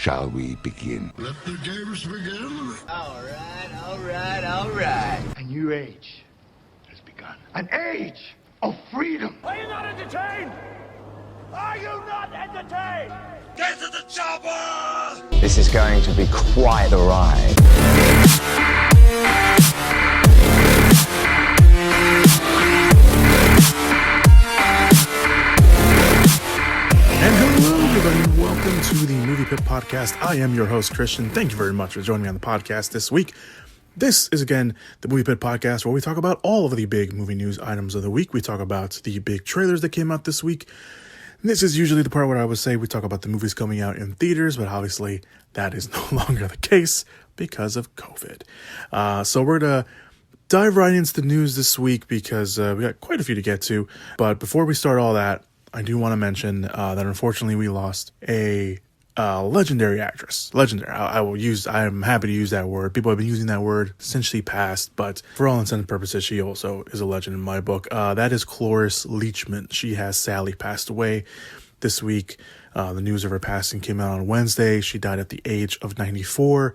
shall we begin? Let the games begin. All right. A new age has begun. An age of freedom. Are you not entertained? Are you not entertained? Get to the chopper! This is going to be quite the ride. And hello, everybody, and welcome to the Movie Pit Podcast. I am your host, Christian. Thank you very much for joining me on the podcast this week. This is, again, the Movie Pit Podcast, where we talk about all of the big movie news items of the week. We talk about the big trailers that came out this week. And this is usually the part where I would say we talk about the movies coming out in theaters, but obviously that is no longer the case because of COVID. So we're going to dive right into the news this week because we got quite a few to get to. But before we start all that, I do want to mention that unfortunately we lost a legendary actress. Legendary. I am happy to use that word. People have been using that word since she passed, but for all intents and purposes, she also is a legend in my book. That is Cloris Leachman. She has sadly passed away this week. The news of her passing came out on Wednesday. She died at the age of 94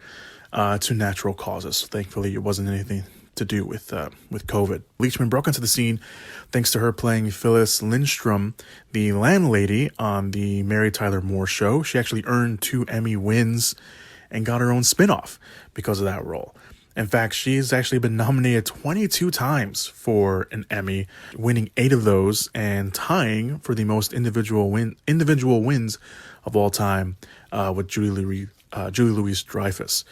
to natural causes. Thankfully, it wasn't anything to do with COVID. Leachman broke onto the scene thanks to her playing Phyllis Lindstrom, the landlady on the Mary Tyler Moore Show. She actually earned 2 Emmy wins and got her own spinoff because of that role. In fact, she's actually been nominated 22 times for an Emmy, winning 8 of those and tying for the most individual wins of all time with Julie Louis-Dreyfus.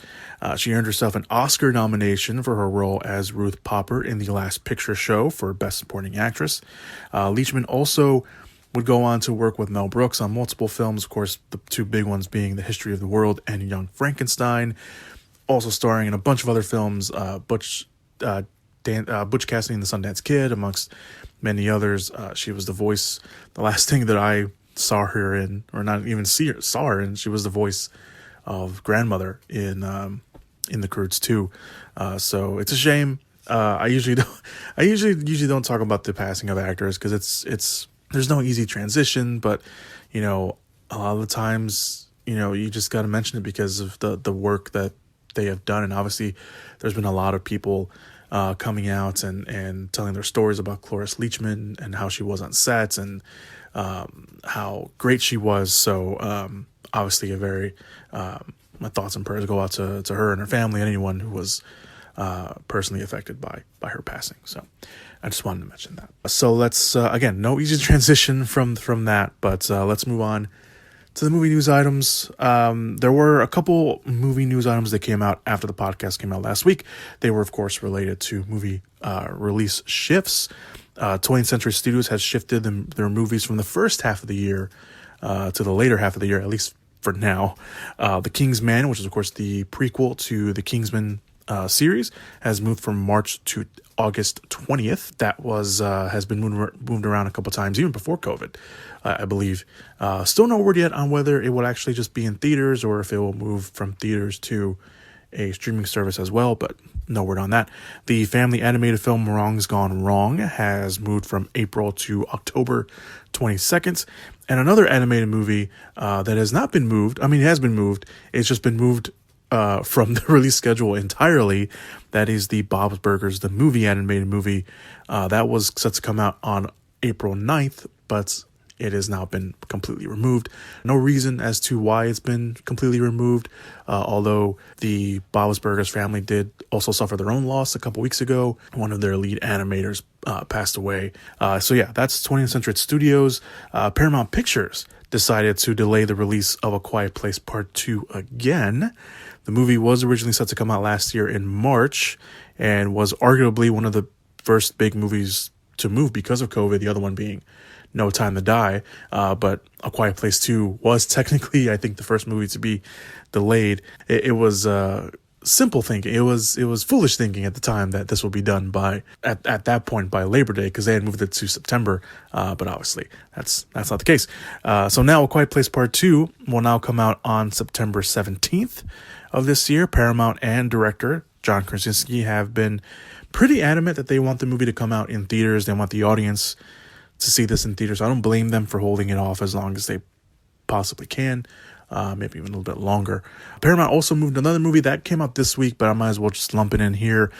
She earned herself an Oscar nomination for her role as Ruth Popper in The Last Picture Show for Best Supporting Actress. Leachman also would go on to work with Mel Brooks on multiple films, of course, the 2 big ones being The History of the World and Young Frankenstein, also starring in a bunch of other films, Butch Cassidy and the Sundance Kid, amongst many others. She was the voice, the last thing that I saw her in, or not even saw her in, she was the voice of grandmother in The Croods 2. So it's a shame. I usually don't talk about the passing of actors because it's there's no easy transition, but a lot of the times you just got to mention it because of the work that they have done. And obviously there's been a lot of people coming out and telling their stories about Cloris Leachman and how she was on sets and how great she was. So obviously a very my thoughts and prayers go out to her and her family and anyone who was personally affected by her passing. So I just wanted to mention that. So let's again, no easy transition from that, but let's move on to the movie news items. There were a couple movie news items that came out after the podcast came out last week. They were, of course, related to movie release shifts. 20th Century Studios has shifted their movies from the first half of the year to the later half of the year, at least for now. The King's Man, which is, of course, the prequel to the Kingsman series, has moved from March to August 20th. That has been moved around a couple times, even before COVID, I believe. Still no word yet on whether it will actually just be in theaters or if it will move from theaters to a streaming service as well, but no word on that. The family animated film Wrong's Gone Wrong has moved from April to October 22nd. And another animated movie that has not been moved, it has been moved, it's just been moved from the release schedule entirely. That is the Bob's Burgers, the movie, animated movie. That was set to come out on April 9th, but it has now been completely removed. No reason as to why it's been completely removed, although the Bob's Burgers family did also suffer their own loss a couple weeks ago. One of their lead animators passed away. So yeah, that's 20th Century Studios. Paramount Pictures decided to delay the release of A Quiet Place Part 2 again. The movie was originally set to come out last year in March and was arguably one of the first big movies to move because of COVID, the other one being No Time to Die. But A Quiet Place 2 was technically, I think, the first movie to be delayed. It was simple thinking. It was foolish thinking at the time that this would be done at that point by Labor Day, because they had moved it to September. But obviously that's not the case. So now A Quiet Place Part 2 will now come out on September 17th of this year. Paramount and director John Krasinski have been pretty adamant that they want the movie to come out in theaters. They want the audience to see this in theaters. I don't blame them for holding it off as long as they possibly can. maybe even a little bit longer. Paramount also moved another movie that came out this week, but I might as well just lump it in here.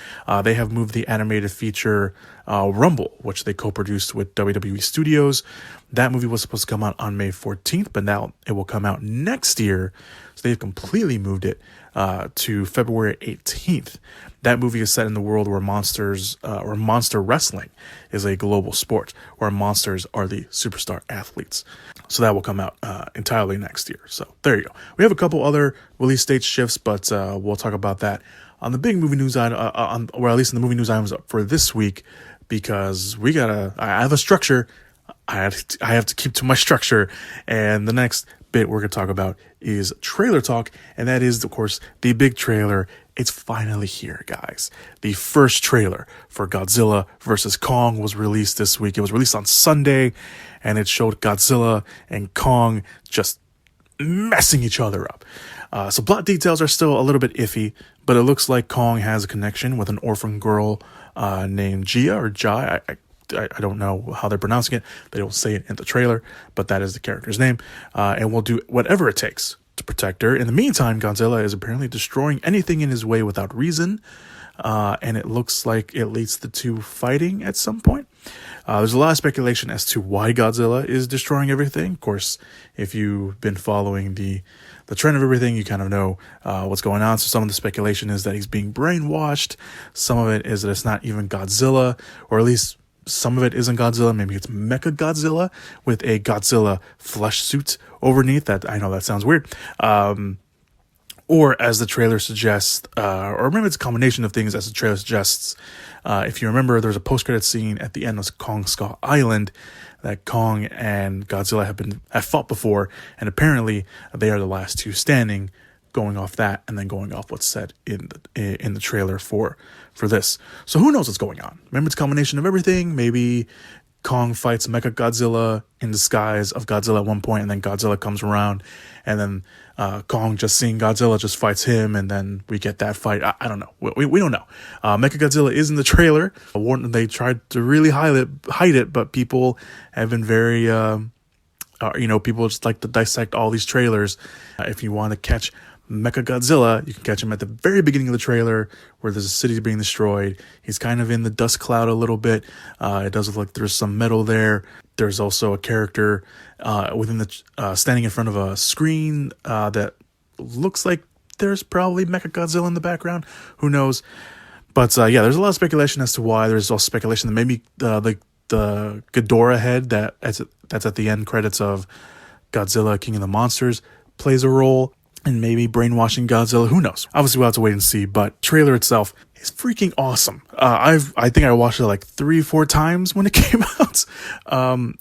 They have moved the animated feature Rumble, which they co-produced with WWE Studios. That movie was supposed to come out on May 14th, but now it will come out next year. So they've completely moved it to February 18th. That movie is set in the world where monsters or monster wrestling is a global sport, where monsters are the superstar athletes. So that will come out entirely next year. So there you go. We have a couple other release date shifts, but we'll talk about that on the big movie news item, or at least in the movie news items for this week, because I have a structure. I have to keep to my structure, and the next bit we're going to talk about is trailer talk, and that is, of course, the big trailer. It's finally here, guys. The first trailer for Godzilla vs. Kong was released this week. It was released on Sunday, and it showed Godzilla and Kong just messing each other up. So plot details are still a little bit iffy, but it looks like Kong has a connection with an orphan girl named Gia or Jai. I don't know how they're pronouncing it. They don't say it in the trailer, but that is the character's name. And will do whatever it takes to protect her. In the meantime, Godzilla is apparently destroying anything in his way without reason. And it looks like it leads the two fighting at some point. There's a lot of speculation as to why Godzilla is destroying everything. Of course, if you've been following the trend of everything, you kind of know what's going on. So some of the speculation is that he's being brainwashed. Some of it is that it's not even Godzilla, or at least some of it isn't Godzilla. Maybe it's Mecha Godzilla with a Godzilla flesh suit underneath. That, I know that sounds weird. Or as the trailer suggests, or maybe it's a combination of things as the trailer suggests. If you remember, there's a post-credit scene at the end of Kong Skull Island that Kong and Godzilla have fought before, and apparently they are the last two standing. Going off that, and then going off what's said in the trailer for this. So who knows what's going on? Remember, it's a combination of everything. Maybe Kong fights Mecha Godzilla in disguise of Godzilla at one point, and then Godzilla comes around, and then Kong, just seeing Godzilla, just fights him, and then we get that fight. I don't know. We don't know. Mecha Godzilla is in the trailer. They tried to really hide it, but people have been very people just like to dissect all these trailers. If you want to catch Mecha Godzilla, you can catch him at the very beginning of the trailer where there's a city being destroyed. He's kind of in the dust cloud a little bit. It does look like there's some metal there. There's also a character within the standing in front of a screen that looks like there's probably Mecha Godzilla in the background. Who knows? But there's a lot of speculation as to why. There's also speculation that maybe the Ghidorah head that's at the end credits of Godzilla King of the Monsters plays a role. And maybe brainwashing Godzilla, who knows? Obviously, we'll have to wait and see, but trailer itself is freaking awesome. I think I watched it like 3-4 times when it came out.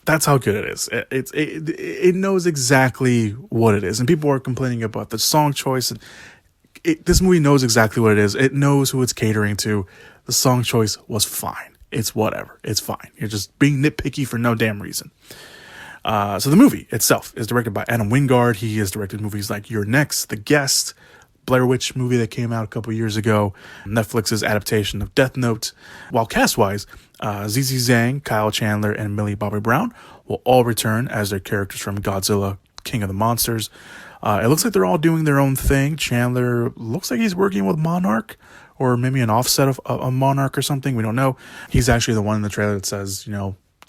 That's how good it is. It knows exactly what it is. And people are complaining about the song choice. And this movie knows exactly what it is. It knows who it's catering to. The song choice was fine. It's whatever. It's fine. You're just being nitpicky for no damn reason. So the movie itself is directed by Adam Wingard. He has directed movies like You're Next, The Guest, Blair Witch movie that came out a couple years ago, Netflix's adaptation of Death Note. While cast-wise, Zizi Zhang, Kyle Chandler, and Millie Bobby Brown will all return as their characters from Godzilla, King of the Monsters. It looks like they're all doing their own thing. Chandler looks like he's working with Monarch, or maybe an offset of a Monarch or something. We don't know. He's actually the one in the trailer that says,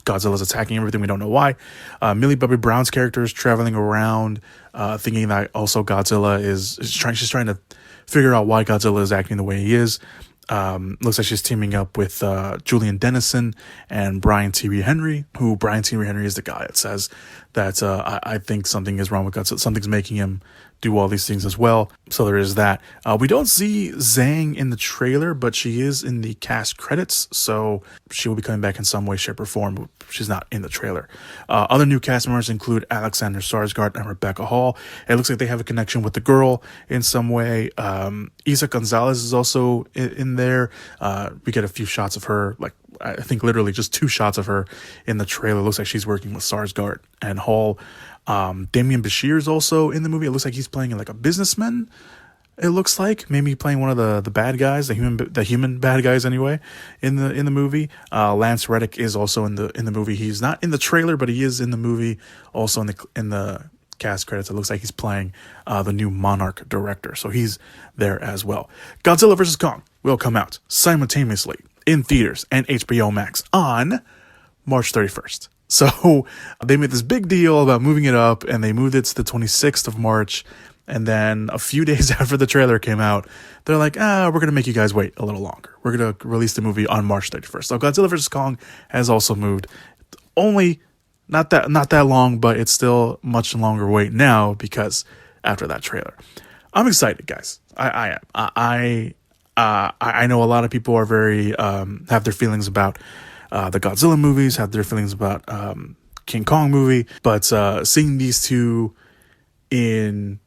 Godzilla's attacking everything. We don't know why. Millie Bobby Brown's character is traveling around thinking that also Godzilla she's trying to figure out why Godzilla is acting the way he is. Looks like she's teaming up with Julian Dennison and Brian Tyree Henry, who Brian Tyree Henry is the guy that says that I think something is wrong with Godzilla. Something's making him do all these things as well. So there is that. We don't see Zhang in the trailer, but she is in the cast credits. So she will be coming back in some way, shape, or form. But she's not in the trailer. Other new cast members include Alexander Skarsgård and Rebecca Hall. It looks like they have a connection with the girl in some way. Isa Gonzalez is also in there. We get a few shots of her, like I think literally just 2 shots of her in the trailer. It looks like she's working with Skarsgård and Hall. Damian Bashir is also in the movie. It looks like he's playing like a businessman. It looks like maybe playing one of the bad guys, the human bad guys anyway, in the movie. Lance Reddick is also in the movie. He's not in the trailer, but he is in the movie, also in the cast credits, it looks like he's playing the new Monarch director. So he's there as well. Godzilla vs. Kong will come out simultaneously in theaters and HBO Max on March 31st. So they made this big deal about moving it up, and they moved it to the 26th of March. And then a few days after the trailer came out, they're like, we're going to make you guys wait a little longer. We're going to release the movie on March 31st. So Godzilla vs. Kong has also moved. Only not that long, but it's still much longer wait now because after that trailer. I'm excited, guys. I am. I know a lot of people are very have their feelings about the Godzilla movies, have their feelings about King Kong movie, but seeing these two in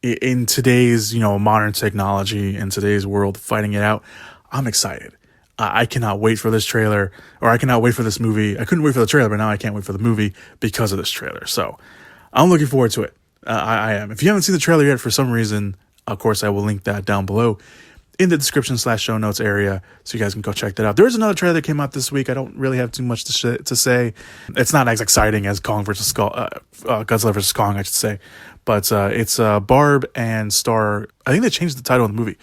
today's modern technology, in today's world, fighting it out, I'm excited. I cannot wait for this trailer, or I cannot wait for this movie. I couldn't wait for the trailer, but now I can't wait for the movie because of this trailer. So I'm looking forward to it. I am. If you haven't seen the trailer yet for some reason, of course, I will link that down below in the description / show notes area, so you guys can go check that out. There is another trailer that came out this week. I don't really have too much to say. It's not as exciting as Godzilla vs. Kong, I should say. But it's Barb and Star. I think they changed the title of the movie.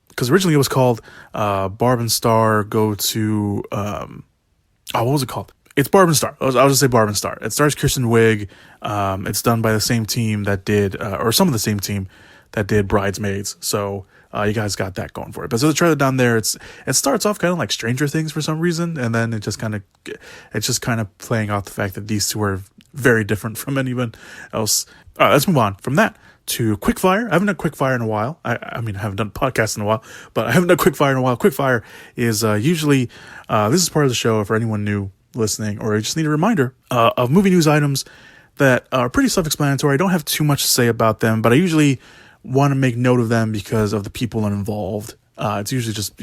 Because originally it was called Barb and Star Go to... what was it called? It's Barb and Star. I'll just say Barb and Star. It stars Kristen Wiig. It's done by the same team that did... or some of the same team that did Bridesmaids. So you guys got that going for it. But so the trailer down there, it starts off kind of like Stranger Things for some reason. And then it's just kind of playing off the fact that these two are very different from anyone else. All right, let's move on from that to Quickfire. I haven't done Quickfire in a while. I mean, I haven't done podcasts in a while, but I haven't done Quickfire in a while. Quickfire is usually, this is part of the show for anyone new listening, or you just need a reminder of movie news items that are pretty self-explanatory. I don't have too much to say about them, but I usually want to make note of them because of the people involved. It's usually just,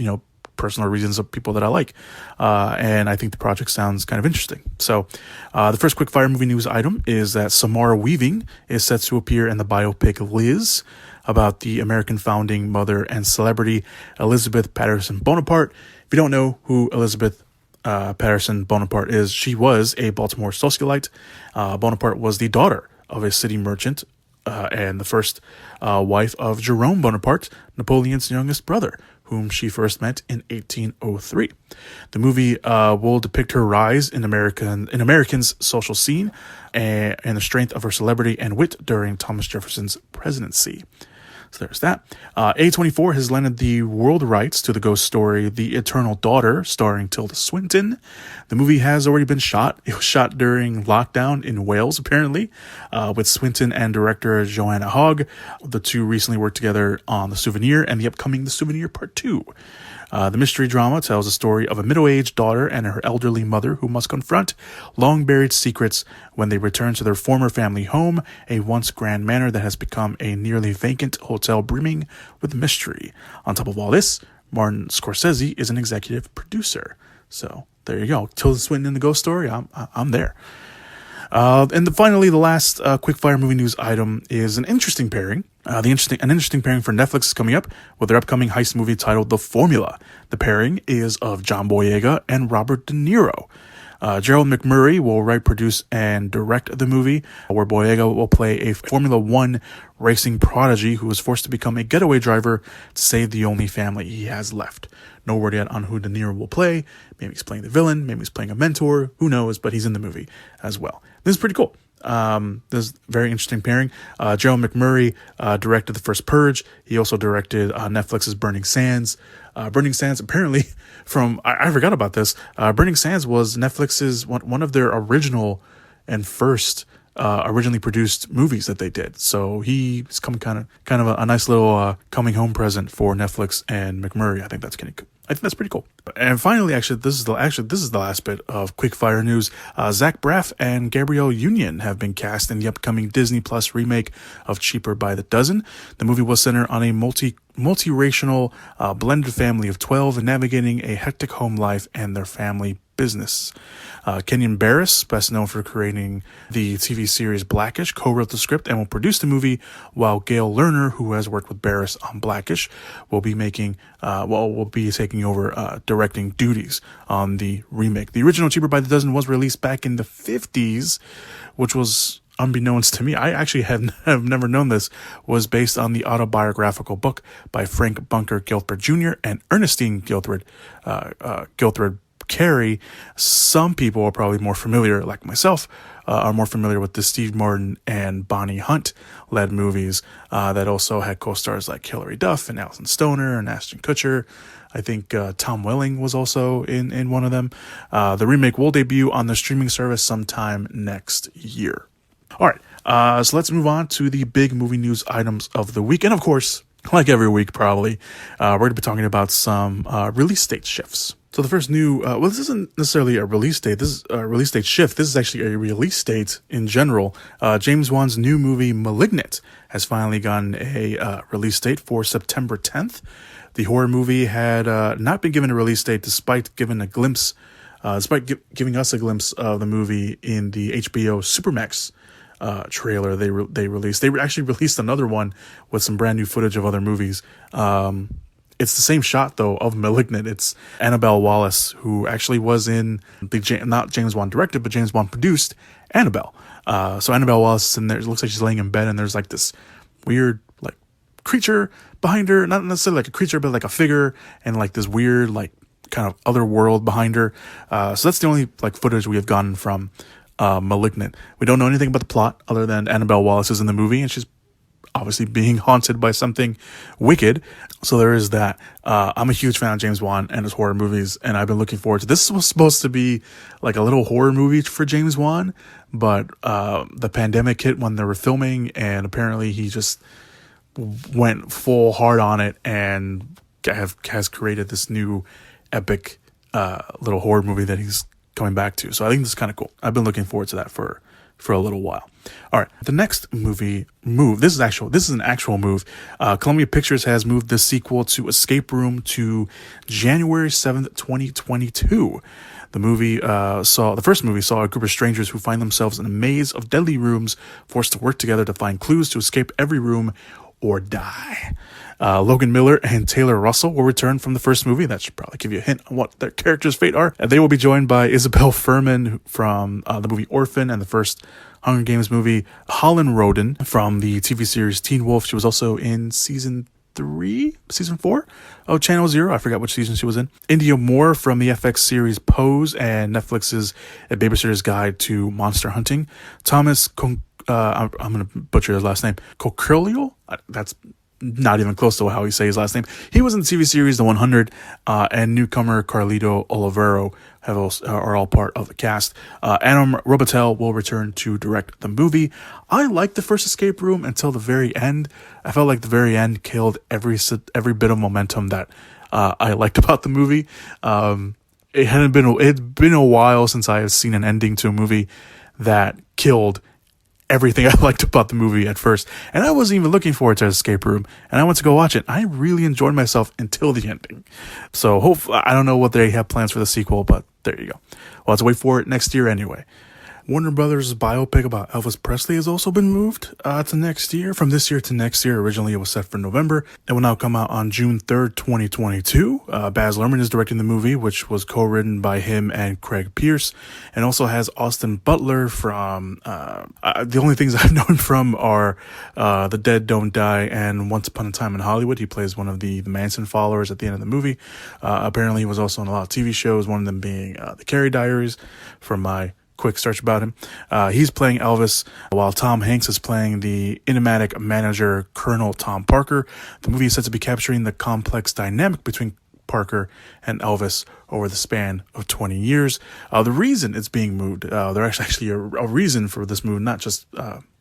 personal reasons of people that I like. And I think the project sounds kind of interesting. So the first quickfire movie news item is that Samara Weaving is set to appear in the biopic Liz about the American founding mother and celebrity Elizabeth Patterson Bonaparte. If you don't know who Elizabeth Patterson Bonaparte is, she was a Baltimore socialite. Bonaparte was the daughter of a city merchant and the first wife of Jerome Bonaparte, Napoleon's youngest brother, whom she first met in 1803. The movie will depict her rise in Americans' social scene and the strength of her celebrity and wit during Thomas Jefferson's presidency. So there's that. A24 has lended the world rights to the ghost story The Eternal Daughter, starring Tilda Swinton. The movie has already been shot. It was shot during lockdown in Wales, apparently, with Swinton and director Joanna Hogg. The two recently worked together on The Souvenir and the upcoming The Souvenir Part 2. The mystery drama tells the story of a middle-aged daughter and her elderly mother who must confront long-buried secrets when they return to their former family home, a once grand manor that has become a nearly vacant hotel brimming with mystery. On top of all this, Martin Scorsese is an executive producer. So there you go. Tilda Swinton in the ghost story. I'm there. And finally, the last quickfire movie news item is an interesting pairing. An interesting pairing for Netflix is coming up with their upcoming heist movie titled The Formula. The pairing is of John Boyega and Robert De Niro. Gerald McMurray will write, produce, and direct the movie, where Boyega will play a Formula One racing prodigy who is forced to become a getaway driver to save the only family he has left. No word yet on who De Niro will play. Maybe he's playing the villain, maybe he's playing a mentor, who knows, but he's in the movie as well. This is pretty cool. This is a very interesting pairing. Gerald McMurray directed The First Purge. He also directed Netflix's Burning Sands. Burning Sands, apparently, I forgot about this. Burning Sands was Netflix's one of their original and first originally produced movies that they did. So he's coming kind of a nice little coming home present for Netflix and McMurray. I think that's pretty cool. And finally, this is the last bit of quickfire news. Zach Braff and Gabrielle Union have been cast in the upcoming Disney Plus remake of Cheaper by the Dozen. The movie will center on a multiracial blended family of 12 navigating a hectic home life and their family business. Kenyon Barris, best known for creating the TV series Blackish, co-wrote the script and will produce the movie, while Gail Lerner, who has worked with Barris on Blackish, will be taking over directing duties on the remake. The original Cheaper by the Dozen was released back in the 50s, which was unbeknownst to me, I actually have never known this, was based on the autobiographical book by Frank Bunker Gilthred Jr. and Ernestine Gilthred Carey. Some people are probably more familiar, like myself, are more familiar with the Steve Martin and Bonnie Hunt led movies that also had co-stars like Hilary Duff and Alison Stoner and Ashton Kutcher. I think Tom Welling was also in one of them. The remake will debut on the streaming service sometime next year. All right, so let's move on to the big movie news items of the week. And of course, like every week probably, we're going to be talking about some release date shifts. So the first new, this isn't necessarily a release date. This is a release date shift. This is actually a release date in general. James Wan's new movie Malignant has finally gotten a release date for September 10th. The horror movie had not been given a release date despite giving us a glimpse of the movie in the HBO Supermax trailer they released. They actually released another one with some brand new footage of other movies. It's the same shot, though, of Malignant. It's Annabelle Wallis, who actually was in not James Wan directed, but James Wan produced Annabelle. So Annabelle Wallis is in there. It looks like she's laying in bed, and there's like this weird like creature behind her. Not necessarily like a creature, but like a figure, and like this weird like kind of other world behind her. So that's the only like footage we have gotten from Malignant. We don't know anything about the plot other than Annabelle Wallis is in the movie, and she's obviously being haunted by something wicked. So there is that. I'm a huge fan of James Wan and his horror movies, and I've been looking forward to this. Was supposed to be like a little horror movie for James Wan, but the pandemic hit when they were filming, and apparently he just went full hard on it and has created this new epic little horror movie that he's coming back to. So I think this is kind of cool. I've been looking forward to that for a little while. All right, the next movie move. This is an actual move. Columbia Pictures has moved the sequel to Escape Room to January 7th, 2022. The first movie saw a group of strangers who find themselves in a maze of deadly rooms, forced to work together to find clues to escape every room or die. Logan Miller and Taylor Russell will return from the first movie. That should probably give you a hint on what their characters' fate are. They will be joined by Isabel Furman from the movie Orphan and the first Hunger Games movie, Holland Roden from the TV series Teen Wolf. She was also in season 4 of Channel Zero. I forgot which season she was in. India Moore from the FX series Pose and Netflix's A Babysitter's Guide to Monster Hunting. Thomas I'm going to butcher his last name. Cocurlio? That's not even close to how you say his last name. He was in the TV series The 100, and newcomer Carlito Olivero are all part of the cast. Adam Robitel will return to direct the movie. I liked the first Escape Room until the very end. I felt like the very end killed every bit of momentum that I liked about the movie. It'd been a while since I have seen an ending to a movie that killed everything I liked about the movie at first. And I wasn't even looking forward to Escape Room, and I went to go watch it. I really enjoyed myself until the ending. So I don't know what they have plans for the sequel, but there you go. We'll have to wait for it next year anyway. Warner Brothers' biopic about Elvis Presley has also been moved to next year, from this year to next year. Originally, it was set for November. It will now come out on June 3rd, 2022. Baz Luhrmann is directing the movie, which was co-written by him and Craig Pierce, and also has Austin Butler from, the only things I've known from are The Dead Don't Die and Once Upon a Time in Hollywood. He plays one of the Manson followers at the end of the movie. Apparently, he was also on a lot of TV shows, one of them being The Carrie Diaries, from my quick search about him. He's playing Elvis, while Tom Hanks is playing the enigmatic manager Colonel Tom Parker. The movie is said to be capturing the complex dynamic between Parker and Elvis over the span of 20 years. The reason it's being moved, there's actually a reason for this move, not just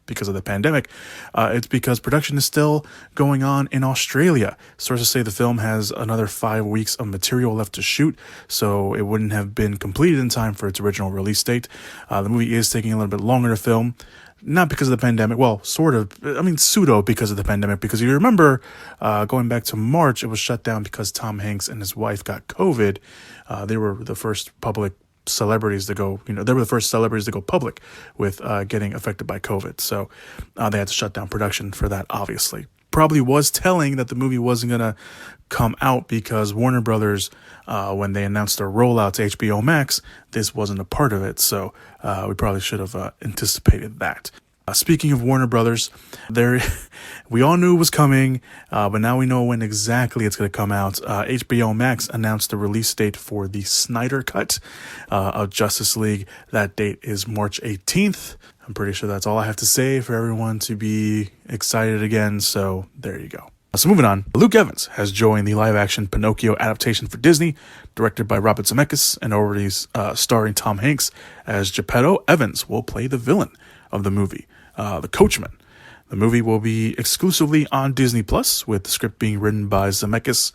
because of the pandemic. It's because production is still going on in Australia. Sources say the film has another 5 weeks of material left to shoot, so it wouldn't have been completed in time for its original release date. The movie is taking a little bit longer to film, not because of the pandemic. Well, sort of. I mean, pseudo because of the pandemic, because you remember going back to March, it was shut down because Tom Hanks and his wife got COVID. They were the first public celebrities to go, they were the first celebrities to go public with getting affected by COVID. So they had to shut down production for that, obviously. Probably was telling that the movie wasn't going to come out because Warner Brothers, when they announced their rollout to HBO Max, this wasn't a part of it. So we probably should have anticipated that. Speaking of Warner Brothers, we all knew it was coming, but now we know when exactly it's going to come out. HBO Max announced the release date for the Snyder Cut of Justice League. That date is March 18th. I'm pretty sure that's all I have to say for everyone to be excited again, so there you go. So moving on, Luke Evans has joined the live-action Pinocchio adaptation for Disney, directed by Robert Zemeckis and already starring Tom Hanks as Geppetto. Evans will play the villain of the movie, the Coachman. The movie will be exclusively on Disney Plus, with the script being written by Zemeckis,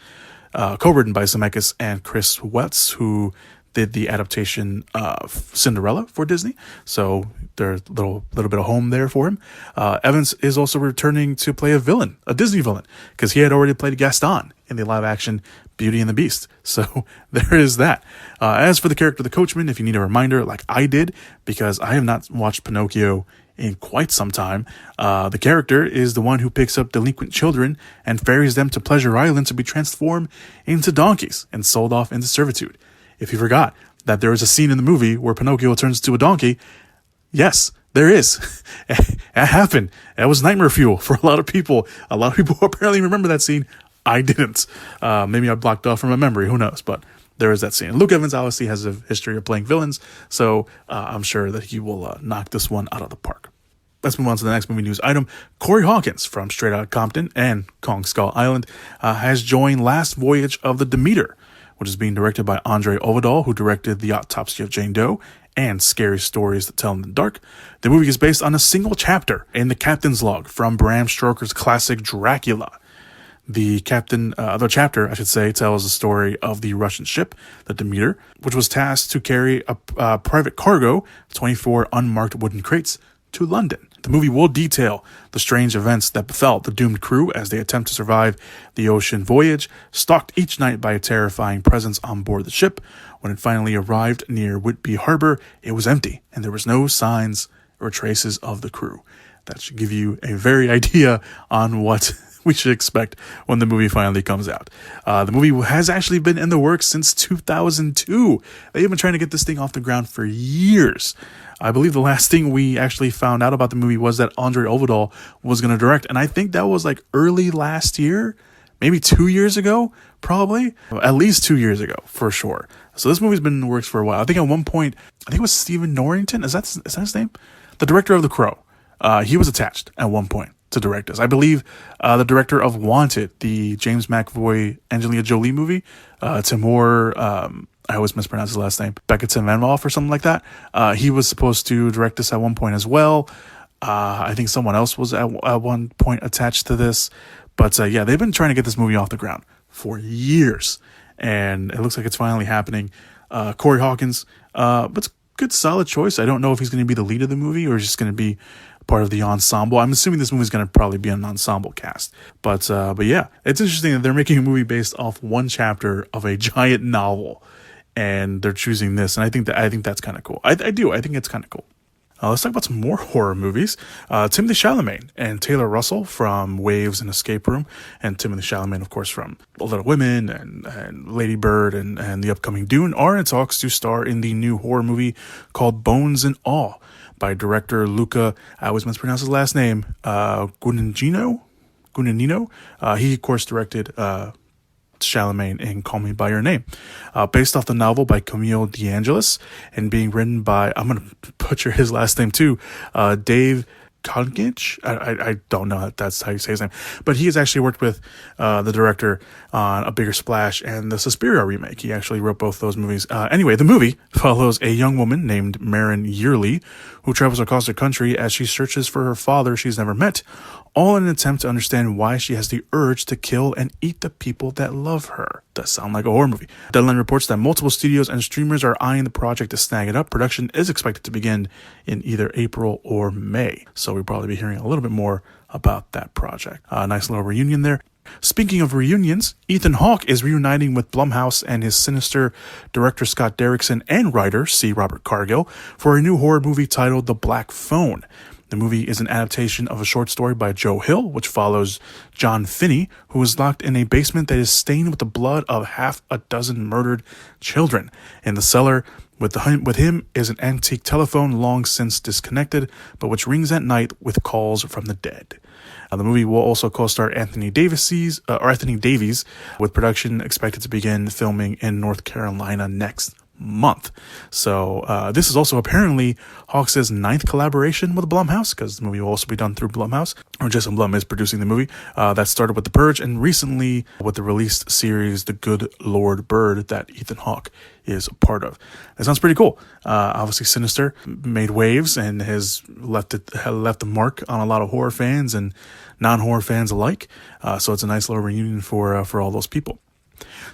co-written by Zemeckis and Chris Weitz, who did the adaptation of Cinderella for Disney. So there's a little bit of home there for him. Evans is also returning to play a villain, a Disney villain, because he had already played Gaston in the live-action Beauty and the Beast. So there is that. As for the character of the Coachman, if you need a reminder, like I did, because I have not watched Pinocchio in quite some time, the character is the one who picks up delinquent children and ferries them to Pleasure Island to be transformed into donkeys and sold off into servitude. If you forgot that there is a scene in the movie where Pinocchio turns into a donkey, yes, there is. It happened. That was nightmare fuel for a lot of people. A lot of people apparently remember that scene. I didn't. Maybe I blocked off from my memory. Who knows? But there is that scene. Luke Evans obviously has a history of playing villains, so I'm sure that he will knock this one out of the park. Let's move on to the next movie news item. Corey Hawkins from Straight Outta Compton and Kong Skull Island has joined Last Voyage of the Demeter, which is being directed by Andre Ovidal, who directed The Autopsy of Jane Doe and Scary Stories That Tell in the Dark. The movie is based on a single chapter in the Captain's Log from Bram Stoker's classic Dracula. The chapter, I should say, tells the story of the Russian ship, the Demeter, which was tasked to carry a private cargo, 24 unmarked wooden crates, to London. The movie will detail the strange events that befell the doomed crew as they attempt to survive the ocean voyage, stalked each night by a terrifying presence on board the ship. When it finally arrived near Whitby Harbor, it was empty, and there was no signs or traces of the crew. That should give you a very idea on what we should expect when the movie finally comes out. The movie has actually been in the works since 2002. They've been trying to get this thing off the ground for years. I believe the last thing we actually found out about the movie was that Andre Ovidal was going to direct, and I think that was like early last year, maybe 2 years ago, probably. At least 2 years ago, for sure. So this movie's been in the works for a while. I think at one point, I think it was Stephen Norrington. Is that his name? The director of The Crow. He was attached at one point to direct this. I believe the director of Wanted, the James McAvoy, Angelina Jolie movie, Timur, I always mispronounce his last name, Bekatimenov or something like that. He was supposed to direct this at one point as well. I think someone else was at one point attached to this. But yeah, they've been trying to get this movie off the ground for years. And it looks like it's finally happening. Corey Hawkins, but it's a good, solid choice. I don't know if he's going to be the lead of the movie or just going to be part of the ensemble. I'm assuming this movie is going to probably be an ensemble cast. But yeah, it's interesting that they're making a movie based off one chapter of a giant novel, and they're choosing this. And I think that's kind of cool. I think it's kind of cool. Let's talk about some more horror movies. Timothee Chalamet and Taylor Russell from Waves and Escape Room, and Timothee Chalamet, of course, from Little Women and Lady Bird and the upcoming Dune, are in talks to star in the new horror movie called Bones and Awe by director Luca, I always mispronounce his last name, Guadagnino. He, of course, directed Chalamet in Call Me By Your Name, based off the novel by Camille DeAngelis and being written by, I'm going to butcher his last name too, Dave Kognich. I don't know if that's how you say his name, but he has actually worked with the director on A Bigger Splash and the Suspiria remake. He actually wrote both those movies. Anyway, the movie follows a young woman named Marin Yearly who travels across the country as she searches for her father she's never met, all in an attempt to understand why she has the urge to kill and eat the people that love her. Does sound like a horror movie. Deadline reports that multiple studios and streamers are eyeing the project to snag it up. Production is expected to begin in either April or May, so we'll probably be hearing a little bit more about that project. Nice little reunion there. Speaking of reunions, Ethan Hawke is reuniting with Blumhouse and his Sinister director Scott Derrickson and writer C. Robert Cargill for a new horror movie titled The Black Phone. The movie is an adaptation of a short story by Joe Hill, which follows John Finney, who is locked in a basement that is stained with the blood of half a dozen murdered children. In the cellar with him is an antique telephone long since disconnected, but which rings at night with calls from the dead. The movie will also co-star Anthony Davies, with production expected to begin filming in North Carolina next month. So this is also apparently Hawke's 9th collaboration with Blumhouse, because the movie will also be done through Blumhouse, or Jason Blum is producing the movie. That started with The Purge, and recently with the released series The Good Lord Bird that Ethan Hawke is a part of. That sounds pretty cool. Obviously Sinister made waves and has left a mark on a lot of horror fans and non-horror fans alike. So it's a nice little reunion for all those people.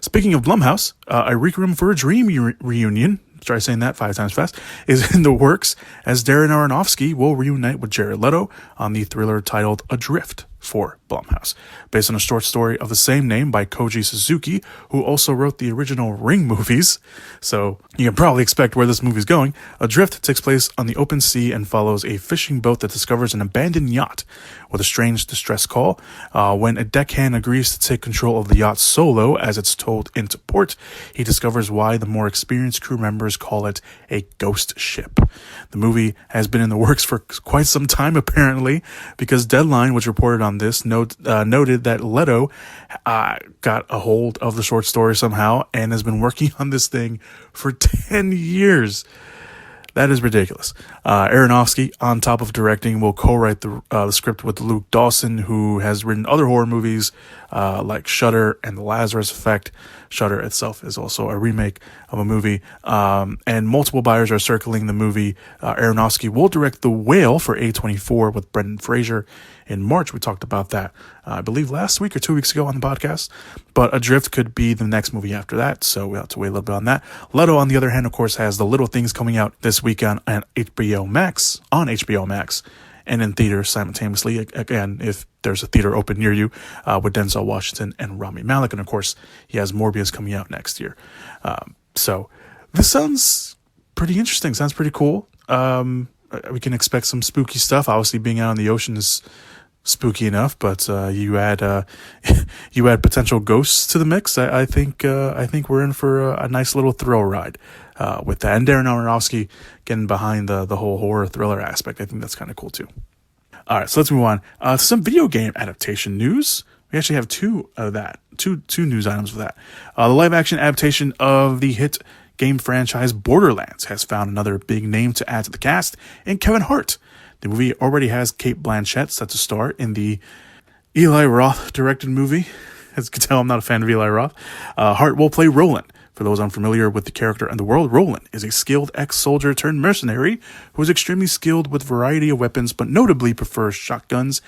Speaking of Blumhouse, a Requiem for a Dream reunion, try saying that 5 times fast, is in the works, as Darren Aronofsky will reunite with Jared Leto on the thriller titled Adrift for Blumhouse, based on a short story of the same name by Koji Suzuki, who also wrote the original Ring movies. So you can probably expect where this movie is going. Adrift takes place on the open sea and follows a fishing boat that discovers an abandoned yacht with a strange distress call. When a deckhand agrees to take control of the yacht solo as it's towed into port, he discovers why the more experienced crew members call it a ghost ship. The movie has been in the works for quite some time, apparently, because Deadline, which reported on this, noted that Leto got a hold of the short story somehow and has been working on this thing for 10 years. That is ridiculous. Aronofsky, on top of directing, will co-write the script with Luke Dawson, who has written other horror movies like Shudder and The Lazarus Effect. Shudder itself is also a remake of a movie, and multiple buyers are circling the movie. Aronofsky will direct The Whale for A24 with Brendan Fraser in March. We talked about that, I believe, last week or 2 weeks ago on the podcast. But Adrift could be the next movie after that, so we'll have to wait a little bit on that. Leto, on the other hand, of course, has The Little Things coming out this weekend on HBO Max, and in theaters simultaneously. Again, if there's a theater open near you, with Denzel Washington and Rami Malek. And of course, he has Morbius coming out next year. So this sounds pretty interesting. Sounds pretty cool. We can expect some spooky stuff. Obviously, being out on the ocean is spooky enough, but you add potential ghosts to the mix. I think we're in for a nice little thrill ride with that. And Darren Aronofsky getting behind the whole horror thriller aspect. I think that's kind of cool too. All right, so let's move on to some video game adaptation news. We actually have two news items for that. The live action adaptation of the hit game franchise Borderlands has found another big name to add to the cast in Kevin Hart. The movie already has Cate Blanchett set to star in the Eli Roth directed movie. As you can tell, I'm not a fan of Eli Roth. Hart will play Roland. For those unfamiliar with the character and the world, Roland is a skilled ex-soldier turned mercenary who is extremely skilled with a variety of weapons, but notably prefers shotguns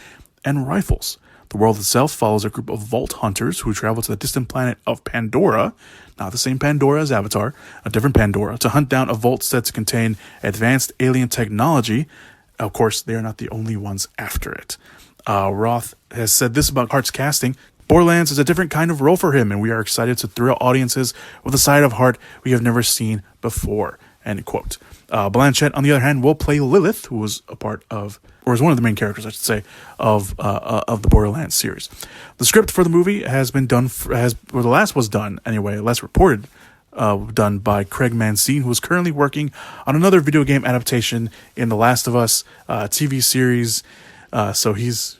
and rifles. The world itself follows a group of vault hunters who travel to the distant planet of Pandora, not the same Pandora as Avatar, a different Pandora, to hunt down a vault said to contain advanced alien technology. Of course, they are not the only ones after it. Roth has said this about Hart's casting: Borderlands is a different kind of role for him, and we are excited to thrill audiences with a side of Hart we have never seen before. End quote. Blanchett, on the other hand, will play Lilith, who was a part of, or is one of the main characters, I should say, of the Borderlands series. The script for the movie has been done, the last was done anyway, last reported, done by Craig Mancine, who is currently working on another video game adaptation in The Last of Us TV series. So he's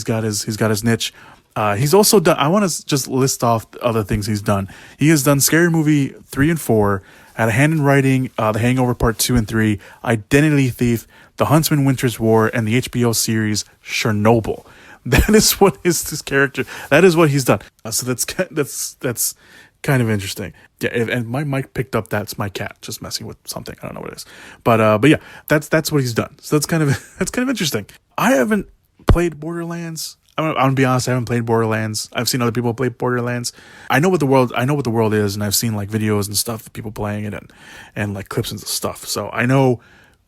got his niche. He's also done, I want to just list off other things he's done. He has done Scary Movie 3 and 4, had a hand in writing The Hangover Part 2 and 3, Identity Thief, The Huntsman Winter's War, and the HBO series Chernobyl. That is what is this character. That is what he's done. So that's kind of interesting. Yeah, and my mic picked up that's my cat just messing with something. I don't know what it is. But yeah, that's what he's done. So that's kind of interesting. I haven't played Borderlands. I'm gonna be honest, I haven't played Borderlands. I've seen other people play Borderlands. I know what the world is, and I've seen like videos and stuff of people playing it and like clips and stuff. So I know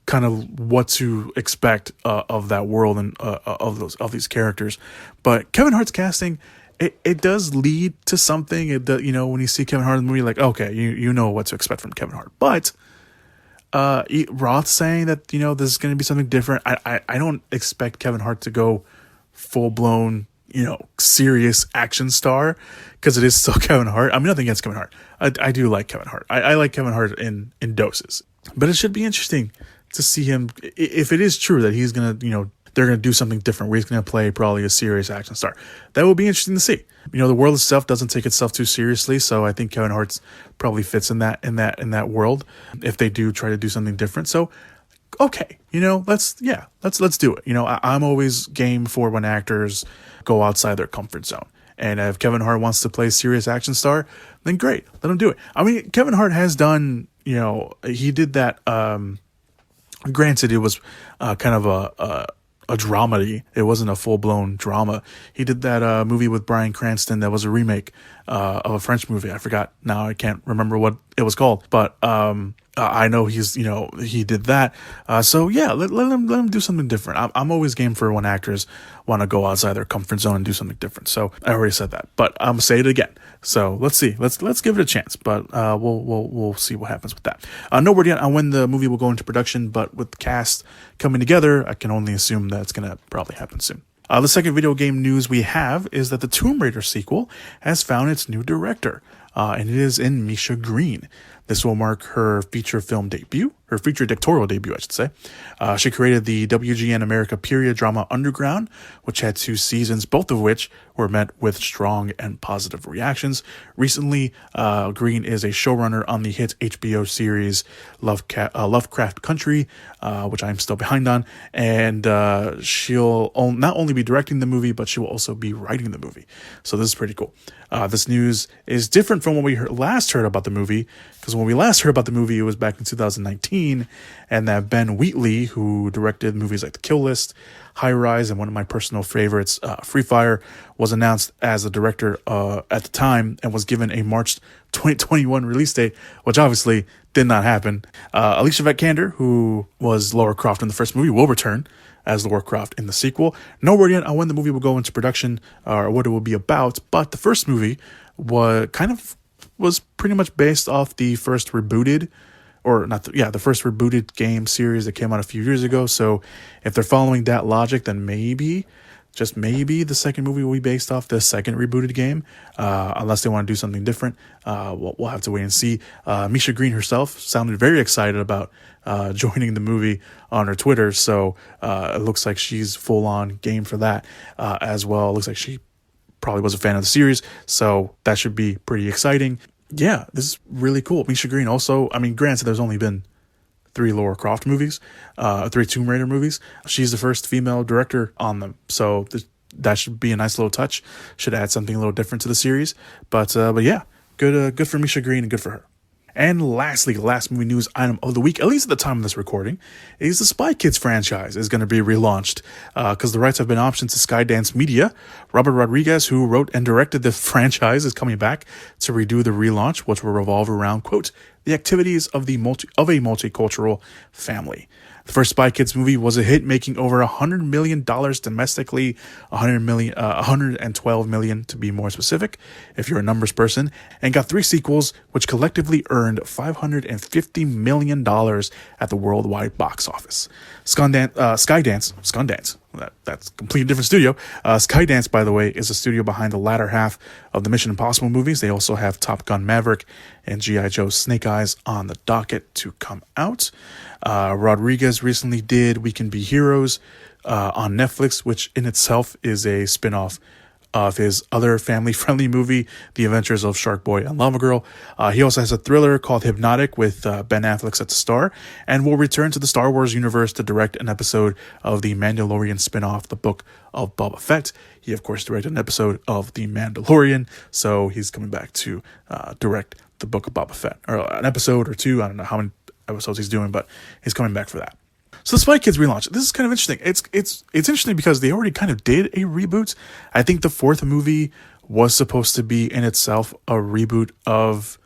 kind of what to expect of that world and of these characters. But Kevin Hart's casting, it does lead to something. It does, when you see Kevin Hart in the movie, like, okay, you know what to expect from Kevin Hart. But Roth saying that, this is going to be something different. I don't expect Kevin Hart to go full blown, serious action star, because it is still Kevin Hart. I mean, nothing against Kevin Hart. I do like Kevin Hart. I like Kevin Hart in doses, but it should be interesting to see him, if it is true that he's going to, they're going to do something different where he's going to play probably a serious action star. That will be interesting to see. The world itself doesn't take itself too seriously, so I think Kevin Hart's probably fits in that world if they do try to do something different. So, okay, let's do it. I'm always game for when actors go outside their comfort zone. And if Kevin Hart wants to play a serious action star, then great, let him do it. I mean, Kevin Hart has done, he did that. Granted, it was kind of a dramedy. It wasn't a full-blown drama. He did that movie with Bryan Cranston that was a remake of a French movie. I forgot now. I can't remember what it was called. But I know he did that. So yeah, let him do something different. I'm always game for when actors want to go outside their comfort zone and do something different. So I already said that, but I'm gonna say it again. So let's see. Let's give it a chance. But we'll see what happens with that. No word yet on when the movie will go into production, but with the cast coming together, I can only assume that it's gonna probably happen soon. The second video game news we have is that the Tomb Raider sequel has found its new director, and it is in Misha Green. This will mark her feature directorial debut, I should say. She created the WGN America period drama Underground, which had 2 seasons, both of which were met with strong and positive reactions. Recently, Green is a showrunner on the hit HBO series Lovecraft Country, which I'm still behind on, and she'll not only be directing the movie, but she will also be writing the movie. So this is pretty cool. This news is different from when we last heard about the movie, because when we last heard about the movie, it was back in 2019, and that Ben Wheatley, who directed movies like The Kill List, High Rise, and one of my personal favorites, Free Fire, was announced as the director at the time and was given a March 2021 release date, which obviously did not happen. Alicia Vikander, who was Lara Croft in the first movie, will return as Lara Croft in the sequel. No word yet on when the movie will go into production or what it will be about, but the first movie was pretty much based off the first rebooted, the first rebooted game series that came out a few years ago. So if they're following that logic, then maybe, just maybe, the second movie will be based off the second rebooted game, unless they want to do something different. We'll have to wait and see. Misha Green herself sounded very excited about joining the movie on her Twitter, so it looks like she's full on game for that as well. It looks like she probably was a fan of the series, so that should be pretty exciting. Yeah, this is really cool. Misha Green also, I mean, granted, there's only been 3 Lara Croft movies, 3 Tomb Raider movies. She's the first female director on them, so that should be a nice little touch. Should add something a little different to the series. But yeah, good for Misha Green and good for her. And lastly, last movie news item of the week, at least at the time of this recording, is the Spy Kids franchise is going to be relaunched because the rights have been optioned to Skydance Media. Robert Rodriguez, who wrote and directed the franchise, is coming back to redo the relaunch, which will revolve around, quote, the activities of a multicultural family. The first Spy Kids movie was a hit, making over $100 million domestically, $112 million to be more specific, if you're a numbers person, and got 3 sequels, which collectively earned $550 million at the worldwide box office. Skydance, that's a completely different studio. Skydance, by the way, is a studio behind the latter half of the Mission Impossible movies. They also have Top Gun Maverick and G.I. Joe Snake Eyes on the docket to come out. Rodriguez recently did We Can Be Heroes on Netflix, which in itself is a spin-off of his other family-friendly movie, The Adventures of Shark Boy and Llama Girl. He also has a thriller called Hypnotic with Ben Affleck at the star, and will return to the Star Wars universe to direct an episode of the Mandalorian spin-off, The Book of Boba Fett. He, of course, directed an episode of The Mandalorian, so he's coming back to direct The Book of Boba Fett, or an episode or 2. I don't know how many episodes he's doing, but he's coming back for that. So the Spy Kids relaunch, this is kind of interesting. It's interesting because they already kind of did a reboot. I think the 4th movie was supposed to be in itself a reboot of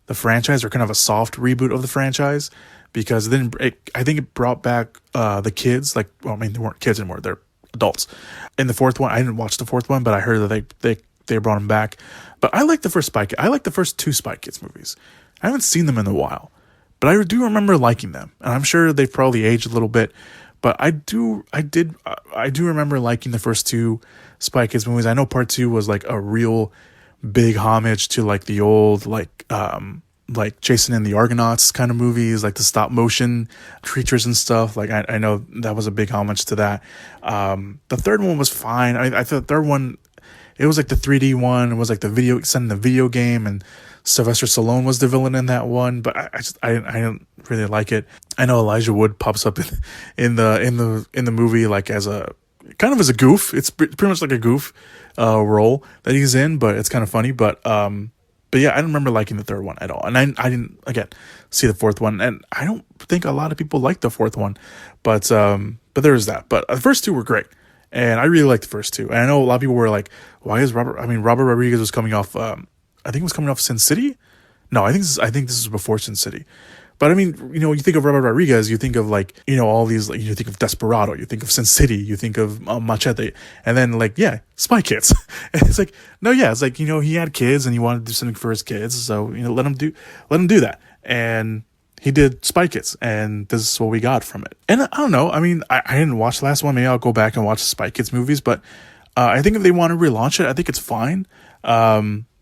the franchise, or kind of a soft reboot of the franchise, because then I think it brought back the kids. They weren't kids anymore; they're adults. In the 4th one, I didn't watch the 4th one, but I heard that they brought them back. But I like the first Spy Kids. I like the first 2 Spy Kids movies. I haven't seen them in a while, but I do remember liking them, and I'm sure they've probably aged a little bit, but I do remember liking the first two Spy Kids movies. I know part 2 was like a real big homage to like the old like Jason and the Argonauts kind of movies, like the stop motion creatures and stuff. Like I know that was a big homage to that. The third one was fine. I thought the third one, it was like the 3D one. It was like the video game, and Sylvester Stallone was the villain in that one. But I didn't really like it. I know Elijah Wood pops up in the movie like as a kind of as a goof. It's pretty much like a goof role that he's in, but it's kind of funny. But yeah, I don't remember liking the third one at all. And I didn't, again, see the fourth one. And I don't think a lot of people like the fourth one. But there's that. But the first two were great. And I really liked the first two. And I know a lot of people were like, why is Robert Rodriguez was coming off, I think it was coming off Sin City? No, I think this is before Sin City. But I mean, you know, you think of Robert Rodriguez, you think of like, you know, all these, like, you think of Desperado, you think of Sin City, you think of Machete, and then like, yeah, Spy Kids. And it's like, no, yeah, it's like, you know, he had kids and he wanted to do something for his kids, so, you know, let him do that. And he did Spy Kids, and this is what we got from it. And I don't know, I mean, I didn't watch the last one. Maybe I'll go back and watch the Spy Kids movies, but I think if they want to relaunch it, I think it's fine.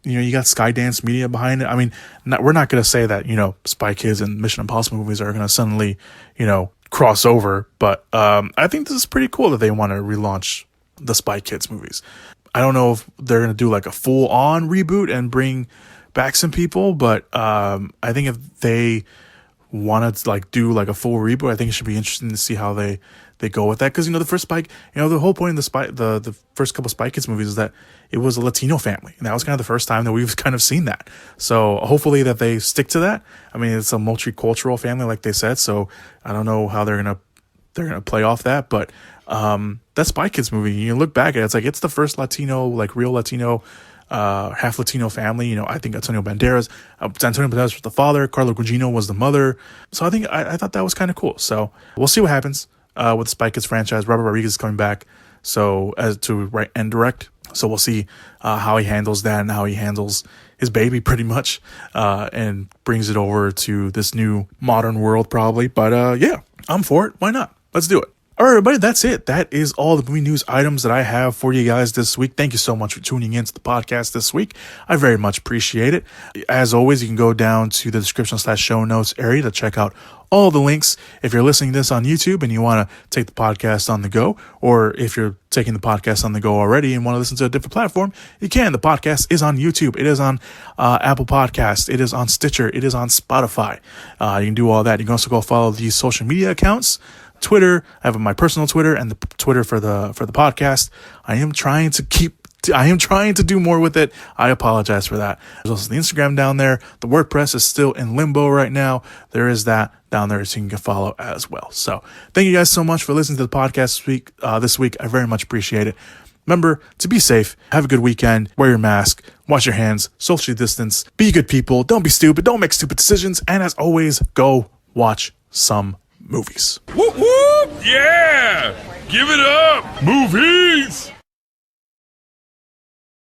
You know, you got Skydance Media behind it. I mean, we're not going to say that, you know, Spy Kids and Mission Impossible movies are going to suddenly, you know, cross over. But I think this is pretty cool that they want to relaunch the Spy Kids movies. I don't know if they're going to do like a full-on reboot and bring back some people, but I think if they want to like do like a full reboot, I think it should be interesting to see how they go with that. Because, you know, the first Spy, you know, the whole point of the first couple Spy Kids movies is that it was a Latino family, and that was kind of the first time that we've kind of seen that. So hopefully that they stick to that. I mean, it's a multicultural family, like they said. So I don't know how they're gonna play off that, but that Spy Kids movie, you look back at it, it's like it's the first Latino, like real Latino, half Latino family. You know, I think Antonio Banderas was the father, Carla Gugino was the mother. So I think I thought that was kind of cool. So we'll see what happens with the Spy Kids franchise. Robert Rodriguez is coming back, so as to write and direct. So we'll see how he handles that and how he handles his baby, pretty much, and brings it over to this new modern world, probably. But yeah, I'm for it. Why not? Let's do it. All right, everybody, that's it. That is all the movie news items that I have for you guys this week. Thank you so much for tuning in to the podcast this week. I very much appreciate it. As always, you can go down to the description/show notes area to check out all the links. If you're listening to this on YouTube and you want to take the podcast on the go, or if you're taking the podcast on the go already and want to listen to a different platform, you can. The podcast is on YouTube. It is on Apple Podcasts. It is on Stitcher. It is on Spotify. You can do all that. You can also go follow these social media accounts. Twitter, I have my personal Twitter and the Twitter for the podcast. I am trying to do more with it. I apologize for that. There's also the Instagram down there. The WordPress is still in limbo right now. There is that down there, so you can follow as well. So thank you guys so much for listening to the podcast this week. I very much appreciate it. Remember to be safe, have a good weekend, wear your mask, wash your hands, socially distance, be good people, don't be stupid, don't make stupid decisions, and as always, go watch some movies. Whoop whoop! Yeah! Give it up! Movie!